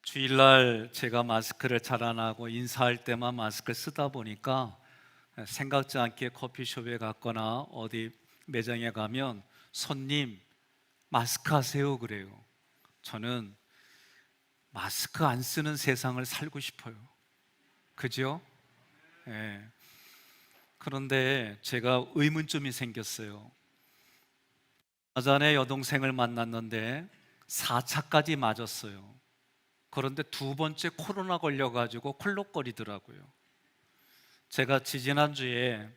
주일날 제가 마스크를 잘 안 하고 인사할 때만 마스크를 쓰다 보니까 생각지 않게 커피숍에 갔거나 어디 매장에 가면 손님 마스크 하세요 그래요. 저는 마스크 안 쓰는 세상을 살고 싶어요. 그죠? 예. 그런데 제가 의문점이 생겼어요. 얼마 전에 여동생을 만났는데 4차까지 맞았어요. 그런데 두 번째 코로나 걸려가지고 콜록거리더라고요. 제가 지지난주에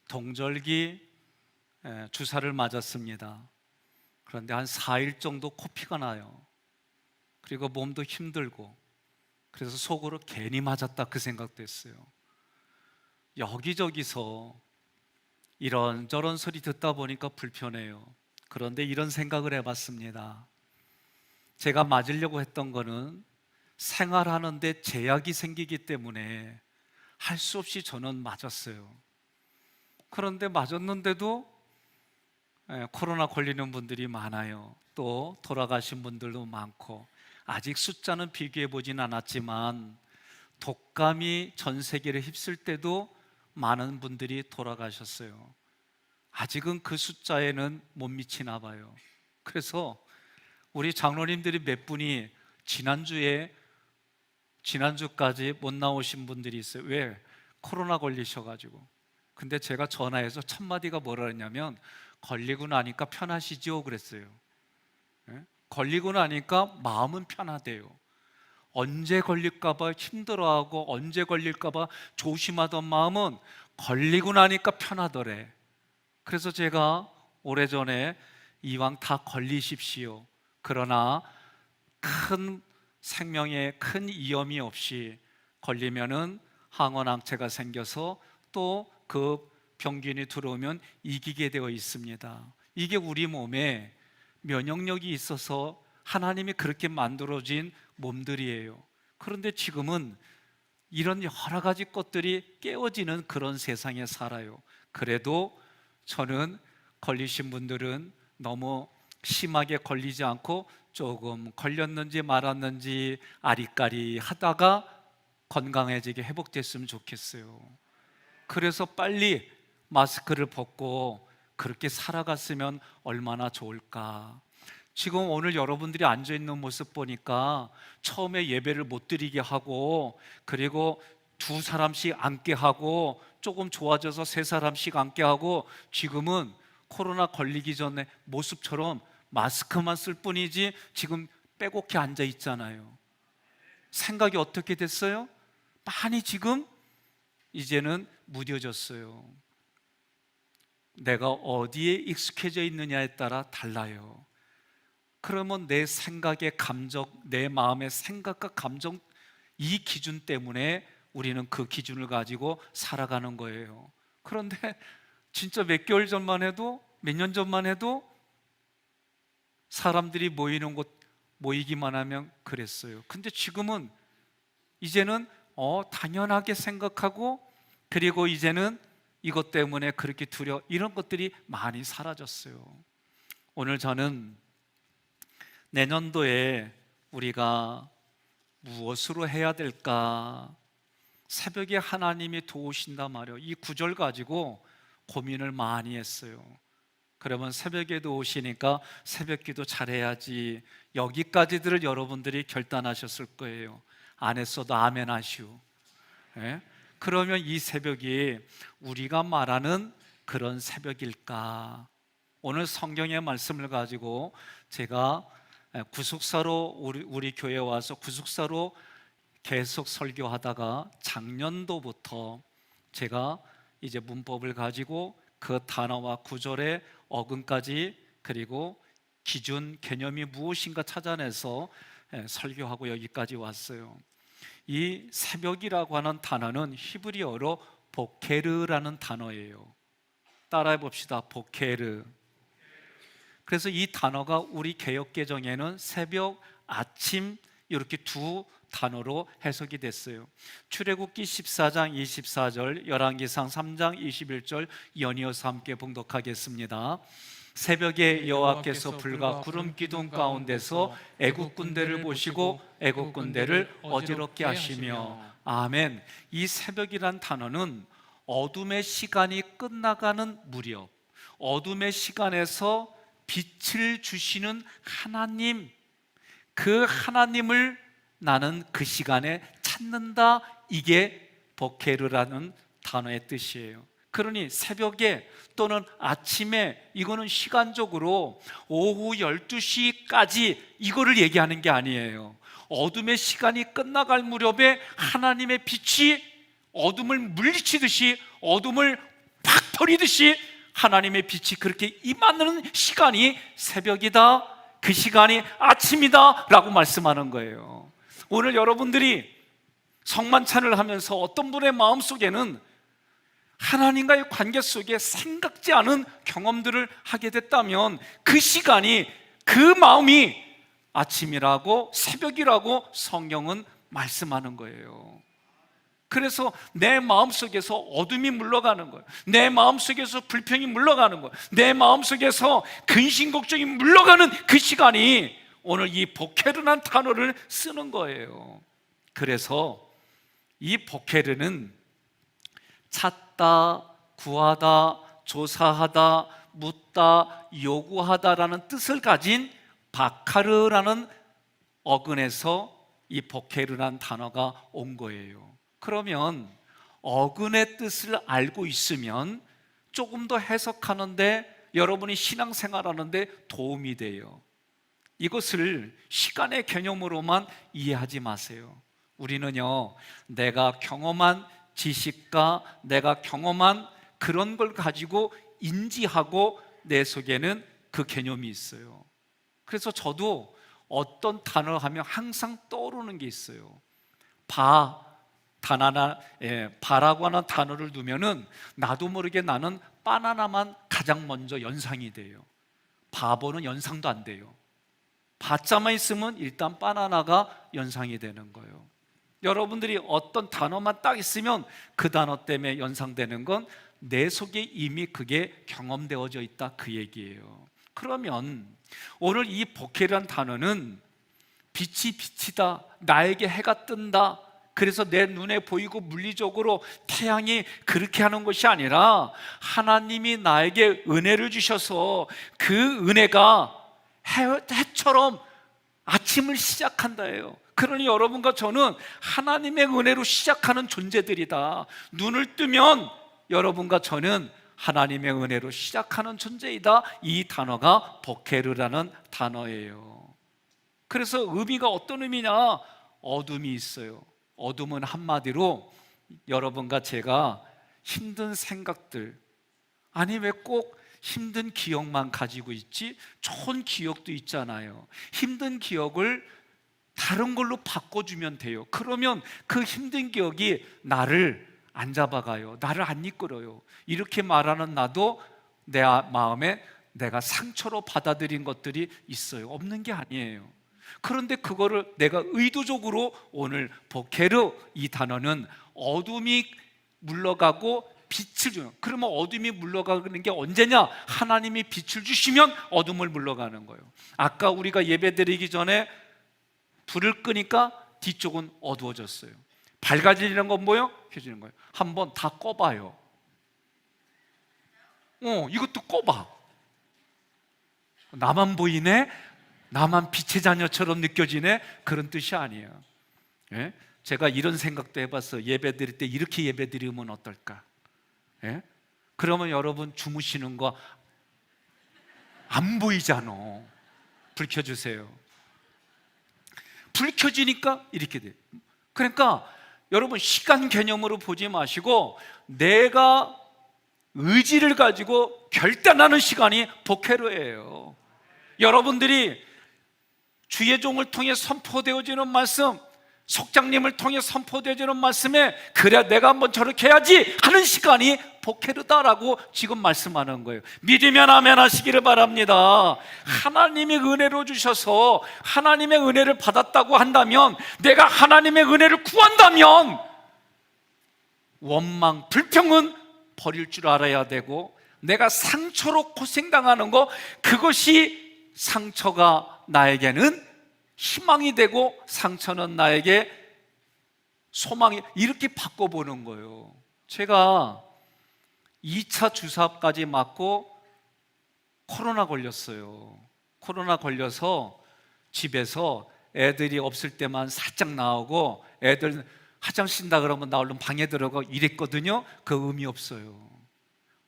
동절기 주사를 맞았습니다. 그런데 한 4일 정도 코피가 나요. 그리고 몸도 힘들고, 그래서 속으로 괜히 맞았다 그 생각도 했어요. 여기저기서 이런저런 소리 듣다 보니까 불편해요. 그런데 이런 생각을 해봤습니다. 제가 맞으려고 했던 거는 생활하는데 제약이 생기기 때문에 할 수 없이 저는 맞았어요. 그런데 맞았는데도 코로나 걸리는 분들이 많아요. 또 돌아가신 분들도 많고, 아직 숫자는 비교해 보진 않았지만 독감이 전 세계를 휩쓸 때도 많은 분들이 돌아가셨어요. 아직은 그 숫자에는 못 미치나 봐요. 그래서 우리 장로님들이 몇 분이 지난주까지 못 나오신 분들이 있어요. 왜? 코로나 걸리셔가지고. 근데 제가 전화해서 첫 마디가 뭐라 했냐면, 걸리고 나니까 편하시죠? 그랬어요. 예? 걸리고 나니까 마음은 편하대요. 언제 걸릴까봐 힘들어하고 언제 걸릴까봐 조심하던 마음은 걸리고 나니까 편하더래. 그래서 제가 오래전에 이왕 다 걸리십시오. 그러나 큰 생명에 큰 위험이 없이 걸리면은 항원항체가 생겨서 또 그 병균이 들어오면 이기게 되어 있습니다. 이게 우리 몸에 면역력이 있어서 하나님이 그렇게 만들어진 몸들이에요. 그런데 지금은 이런 여러 가지 것들이 깨어지는 그런 세상에 살아요. 그래도 저는 걸리신 분들은 너무 심하게 걸리지 않고 조금 걸렸는지 말았는지 아리까리 하다가 건강해지게 회복됐으면 좋겠어요. 그래서 빨리 마스크를 벗고 그렇게 살아갔으면 얼마나 좋을까. 지금 오늘 여러분들이 앉아있는 모습 보니까 처음에 예배를 못 드리게 하고, 그리고 두 사람씩 앉게 하고, 조금 좋아져서 세 사람씩 앉게 하고, 지금은 코로나 걸리기 전에 모습처럼 마스크만 쓸 뿐이지 지금 빼곡히 앉아 있잖아요. 생각이 어떻게 됐어요? 많이 지금 이제는 무뎌졌어요. 내가 어디에 익숙해져 있느냐에 따라 달라요. 그러면 내 생각의 감정, 내 마음의 생각과 감정, 이 기준 때문에 우리는 그 기준을 가지고 살아가는 거예요. 그런데 진짜 몇 개월 전만 해도, 몇 년 전만 해도 사람들이 모이는 곳 모이기만 하면 그랬어요. 근데 지금은 이제는 당연하게 생각하고, 그리고 이제는 이것 때문에 그렇게 이런 것들이 많이 사라졌어요. 오늘 저는 내년도에 우리가 무엇으로 해야 될까? 새벽에 하나님이 도우신단 말이에요. 이 구절 가지고 고민을 많이 했어요. 그러면 새벽에도 오시니까 새벽 기도 잘해야지, 여기까지들을 여러분들이 결단하셨을 거예요. 안 했어도 아멘 하시오. 예? 그러면 이 새벽이 우리가 말하는 그런 새벽일까? 오늘 성경의 말씀을 가지고 제가 구속사로 우리 교회에 와서 구속사로 계속 설교하다가 작년도부터 제가 이제 문법을 가지고 그 단어와 구절의 어근까지, 그리고 기준, 개념이 무엇인가 찾아내서 설교하고 여기까지 왔어요. 이 새벽이라고 하는 단어는 히브리어로 보케르라는 단어예요. 따라해 봅시다. 보케르. 그래서 이 단어가 우리 개역개정에는 새벽, 아침 이렇게 두 단어로 해석이 됐어요. 출애굽기 14장 24절, 열왕기상 3장 21절 연이어서 함께 봉독하겠습니다. 새벽에 여호와께서 불과 구름 기둥 가운데서 애국 군대를 보시고 애국 군대를 어지럽게 하시며. 아멘. 이 새벽이란 단어는 어둠의 시간이 끝나가는 무렵, 어둠의 시간에서 빛을 주시는 하나님, 그 하나님을 나는 그 시간에 찾는다. 이게 보케르라는 단어의 뜻이에요. 그러니 새벽에 또는 아침에, 이거는 시간적으로 오후 12시까지 이거를 얘기하는 게 아니에요. 어둠의 시간이 끝나갈 무렵에 하나님의 빛이 어둠을 물리치듯이, 어둠을 팍 버리듯이 하나님의 빛이 그렇게 임하는 시간이 새벽이다, 그 시간이 아침이다 라고 말씀하는 거예요. 오늘 여러분들이 성만찬을 하면서 어떤 분의 마음속에는 하나님과의 관계 속에 생각지 않은 경험들을 하게 됐다면 그 시간이, 그 마음이 아침이라고, 새벽이라고 성경은 말씀하는 거예요. 그래서 내 마음속에서 어둠이 물러가는 거예요. 내 마음속에서 불평이 물러가는 거예요. 내 마음속에서 근심 걱정이 물러가는 그 시간이 오늘 이 보케르란 단어를 쓰는 거예요. 그래서 이 보케르는 찾다, 구하다, 조사하다, 묻다, 요구하다라는 뜻을 가진 바카르라는 어근에서 이 보케르란 단어가 온 거예요. 그러면 어근의 뜻을 알고 있으면 조금 더 해석하는데, 여러분이 신앙생활하는데 도움이 돼요. 이것을 시간의 개념으로만 이해하지 마세요. 우리는요, 내가 경험한 지식과 내가 경험한 그런 걸 가지고 인지하고 내 속에는 그 개념이 있어요. 그래서 저도 어떤 단어 하면 항상 떠오르는 게 있어요. 바라고 하는 단어를 두면은 나도 모르게 나는 바나나만 가장 먼저 연상이 돼요. 바보는 연상도 안 돼요. 바자만 있으면 일단 바나나가 연상이 되는 거예요. 여러분들이 어떤 단어만 딱 있으면 그 단어 때문에 연상되는 건 내 속에 이미 그게 경험되어져 있다, 그 얘기예요. 그러면 오늘 이 보케르란 단어는 빛이 비치다, 나에게 해가 뜬다, 그래서 내 눈에 보이고 물리적으로 태양이 그렇게 하는 것이 아니라 하나님이 나에게 은혜를 주셔서 그 은혜가 해처럼 아침을 시작한다예요. 그러니 여러분과 저는 하나님의 은혜로 시작하는 존재들이다. 눈을 뜨면 여러분과 저는 하나님의 은혜로 시작하는 존재이다. 이 단어가 보케르라는 단어예요. 그래서 의미가 어떤 의미냐? 어둠이 있어요. 어둠은 한마디로 여러분과 제가 힘든 생각들, 아니 왜 꼭 힘든 기억만 가지고 있지? 좋은 기억도 있잖아요. 힘든 기억을 다른 걸로 바꿔주면 돼요. 그러면 그 힘든 기억이 나를 안 잡아가요. 나를 안 이끌어요. 이렇게 말하는 나도 내 마음에 내가 상처로 받아들인 것들이 있어요. 없는 게 아니에요. 그런데 그거를 내가 의도적으로, 오늘 보케르 이 단어는 어둠이 물러가고 빛을 주는, 그러면 어둠이 물러가는 게 언제냐? 하나님이 빛을 주시면 어둠을 물러가는 거예요. 아까 우리가 예배 드리기 전에 불을 끄니까 뒤쪽은 어두워졌어요. 밝아지는 건 뭐예요? 켜지는 거예요. 한번 다 꺼봐요. 이것도 꺼봐. 나만 보이네? 나만 빛의 자녀처럼 느껴지네? 그런 뜻이 아니에요. 예? 제가 이런 생각도 해봤어요. 예배 드릴 때 이렇게 예배 드리면 어떨까? 예? 그러면 여러분 주무시는 거 안 보이잖아. 불 켜주세요. 불 켜지니까 이렇게 돼요. 그러니까 여러분 시간 개념으로 보지 마시고 내가 의지를 가지고 결단하는 시간이 보케르예요. 여러분들이 주의 종을 통해 선포되어지는 말씀, 속장님을 통해 선포되어지는 말씀에 그래 내가 한번 저렇게 해야지 하는 시간이 보케르다라고 지금 말씀하는 거예요. 믿으면 아멘 하시기를 바랍니다. 하나님의 은혜로 주셔서 하나님의 은혜를 받았다고 한다면, 내가 하나님의 은혜를 구한다면 원망, 불평은 버릴 줄 알아야 되고 내가 상처로 고생당하는 거, 그것이 상처가 나에게는 희망이 되고 상처는 나에게 소망이, 이렇게 바꿔보는 거예요. 제가 2차 주사까지 맞고 코로나 걸렸어요. 코로나 걸려서 집에서 애들이 없을 때만 살짝 나오고, 애들 화장실 다 그러면 나 얼른 방에 들어가 이랬거든요. 그 의미 없어요.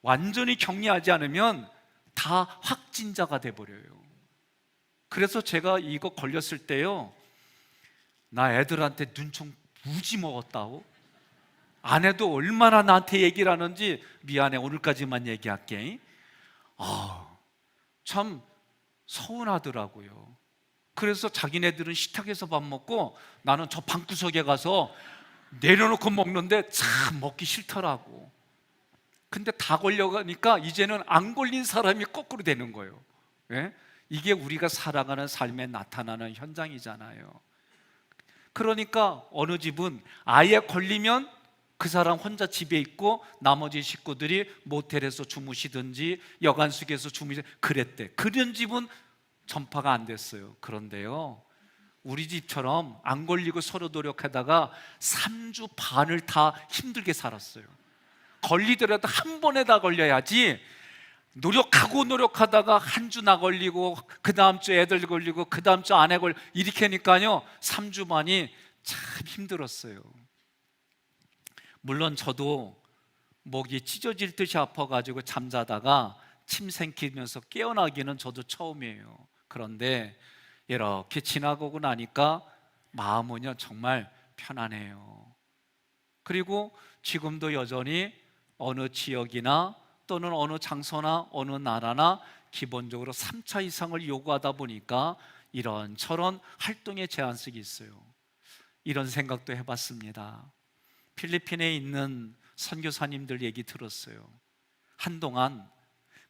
완전히 격리하지 않으면 다 확진자가 돼버려요. 그래서 제가 이거 걸렸을 때요, 나 애들한테 눈총 무지 먹었다고, 아내도 얼마나 나한테 얘기를 하는지, 미안해 오늘까지만 얘기할게. 참 서운하더라고요. 그래서 자기네들은 식탁에서 밥 먹고 나는 저 방구석에 가서 내려놓고 먹는데 참 먹기 싫더라고. 근데 다 걸려가니까 이제는 안 걸린 사람이 거꾸로 되는 거예요. 예? 이게 우리가 살아가는 삶에 나타나는 현장이잖아요. 그러니까 어느 집은 아예 걸리면 그 사람 혼자 집에 있고 나머지 식구들이 모텔에서 주무시든지 여관숙에서 주무시든지 그랬대. 그런 집은 전파가 안 됐어요. 그런데요, 우리 집처럼 안 걸리고 서로 노력하다가 3주 반을 다 힘들게 살았어요. 걸리더라도 한 번에 다 걸려야지, 노력하다가 한 주 나 걸리고 그 다음 주 애들 걸리고 그 다음 주 아내 걸리고 이렇게 하니까요 3주 반이 참 힘들었어요. 물론 저도 목이 찢어질 듯이 아파가지고 잠자다가 침 생기면서 깨어나기는 저도 처음이에요. 그런데 이렇게 지나고 나니까 마음은요 정말 편안해요. 그리고 지금도 여전히 어느 지역이나 또는 어느 장소나 어느 나라나 기본적으로 3차 이상을 요구하다 보니까 이런저런 활동의 제한석이 있어요. 이런 생각도 해봤습니다. 필리핀에 있는 선교사님들 얘기 들었어요. 한동안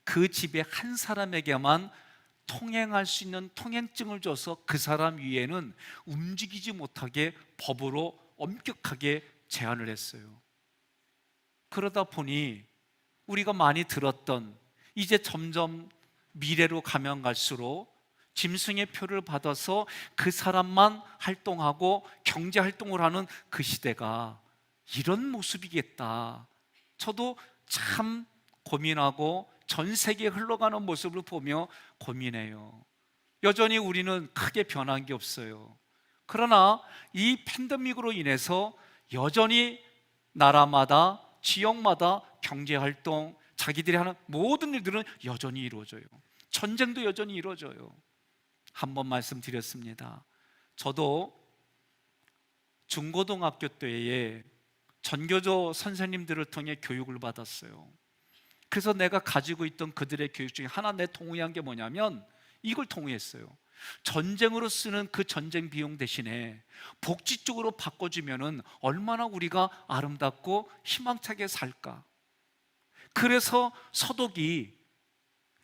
그 집에 한 사람에게만 통행할 수 있는 통행증을 줘서 그 사람 위에는 움직이지 못하게 법으로 엄격하게 제한을 했어요. 그러다 보니 우리가 많이 들었던, 이제 점점 미래로 가면 갈수록 짐승의 표를 받아서 그 사람만 활동하고 경제 활동을 하는 그 시대가 이런 모습이겠다. 저도 참 고민하고 전 세계에 흘러가는 모습을 보며 고민해요. 여전히 우리는 크게 변한 게 없어요. 그러나 이 팬데믹으로 인해서 여전히 나라마다 지역마다 경제활동, 자기들이 하는 모든 일들은 여전히 이루어져요. 전쟁도 여전히 이루어져요. 한번 말씀드렸습니다. 저도 중고등학교 때에 전교조 선생님들을 통해 교육을 받았어요. 그래서 내가 가지고 있던 그들의 교육 중에 하나 내 통후한 게 뭐냐면 이걸 통후했어요. 전쟁으로 쓰는 그 전쟁 비용 대신에 복지 쪽으로 바꿔주면은 얼마나 우리가 아름답고 희망차게 살까. 그래서 서독이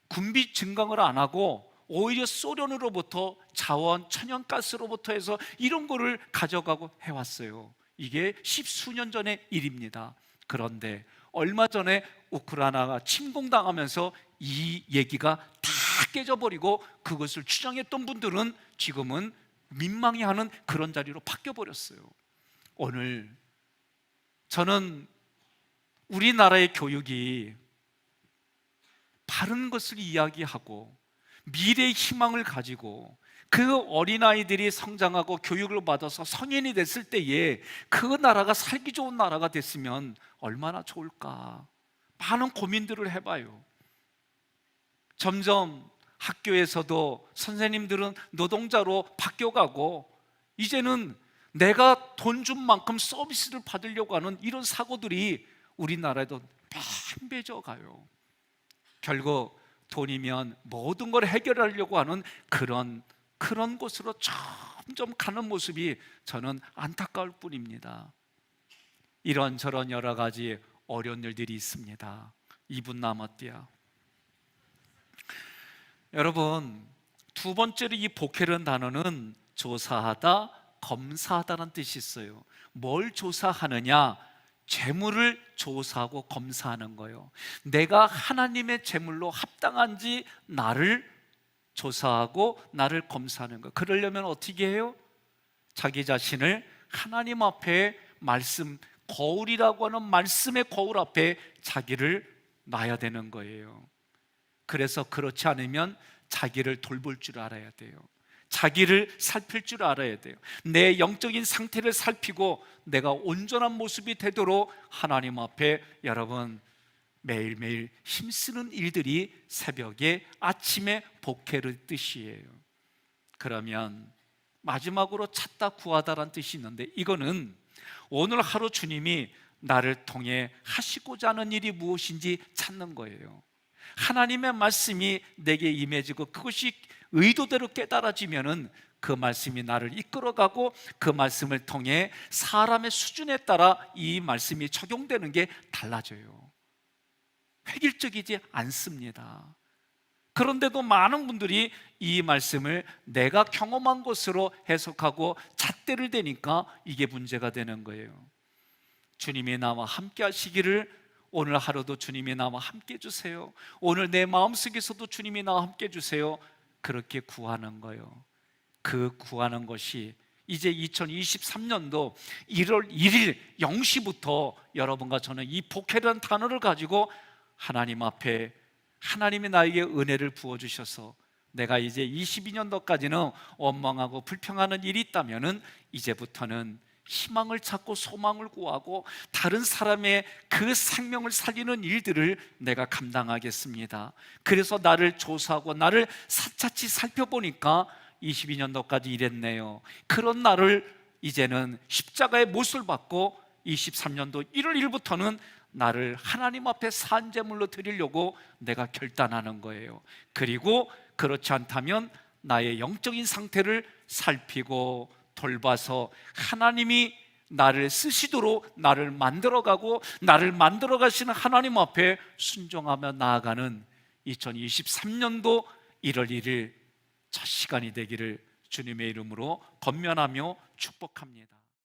군비 증강을 안 하고 오히려 소련으로부터 자원, 천연가스로부터 해서 이런 거를 가져가고 해왔어요. 이게 십수년 전의 일입니다. 그런데 얼마 전에 우크라이나가 침공당하면서 이 얘기가 다 깨져버리고 그것을 추정했던 분들은 지금은 민망해하는 그런 자리로 바뀌어버렸어요. 오늘 저는 우리나라의 교육이 바른 것을 이야기하고 미래의 희망을 가지고 그 어린아이들이 성장하고 교육을 받아서 성인이 됐을 때에 그 나라가 살기 좋은 나라가 됐으면 얼마나 좋을까. 많은 고민들을 해봐요. 점점 학교에서도 선생님들은 노동자로 바뀌어가고 이제는 내가 돈 준 만큼 서비스를 받으려고 하는 이런 사고들이 우리나라에도 팽배져 가요. 결국 돈이면 모든 걸 해결하려고 하는 그런 곳으로 점점 가는 모습이 저는 안타까울 뿐입니다. 이런저런 여러 가지 어려운 일들이 있습니다. 2분 남았대요. 여러분, 두 번째로 이 복혜라는 단어는 조사하다, 검사하다는 뜻이 있어요. 뭘 조사하느냐? 재물을 조사하고 검사하는 거예요. 내가 하나님의 재물로 합당한지 나를 조사하고 나를 검사하는 거예요. 그러려면 어떻게 해요? 자기 자신을 하나님 앞에 거울이라고 하는 말씀의 거울 앞에 자기를 놔야 되는 거예요. 그래서 그렇지 않으면 자기를 돌볼 줄 알아야 돼요. 자기를 살필 줄 알아야 돼요. 내 영적인 상태를 살피고 내가 온전한 모습이 되도록 하나님 앞에 여러분 매일매일 힘쓰는 일들이 새벽에 아침에 복회를 뜻이에요. 그러면 마지막으로 찾다 구하다란 뜻이 있는데, 이거는 오늘 하루 주님이 나를 통해 하시고자 하는 일이 무엇인지 찾는 거예요. 하나님의 말씀이 내게 임해지고 그것이 의도대로 깨달아지면은 그 말씀이 나를 이끌어가고 그 말씀을 통해 사람의 수준에 따라 이 말씀이 적용되는 게 달라져요. 획일적이지 않습니다. 그런데도 많은 분들이 이 말씀을 내가 경험한 것으로 해석하고 잣대를 대니까 이게 문제가 되는 거예요. 주님이 나와 함께 하시기를 오늘 하루도 주님이 나와 함께 해주세요. 오늘 내 마음속에서도 주님이 나와 함께 해주세요. 그렇게 구하는 거예요. 그 구하는 것이 이제 2023년도 1월 1일 0시부터 여러분과 저는 이 복회라는 단어를 가지고 하나님 앞에 하나님이 나에게 은혜를 부어주셔서 내가 이제 22년도까지는 원망하고 불평하는 일이 있다면 이제부터는 희망을 찾고 소망을 구하고 다른 사람의 그 생명을 살리는 일들을 내가 감당하겠습니다. 그래서 나를 조사하고 나를 사차치 살펴보니까 22년도까지 이랬네요. 그런 나를 이제는 십자가의 못을 받고 23년도 1월 1일부터는 나를 하나님 앞에 산제물로 드리려고 내가 결단하는 거예요. 그리고 그렇지 않다면 나의 영적인 상태를 살피고 돌봐서 하나님이 나를 쓰시도록 나를 만들어가고 나를 만들어 가시는 하나님 앞에 순종하며 나아가는 2023년도 1월 1일 첫 시간이 되기를 주님의 이름으로 권면하며 축복합니다.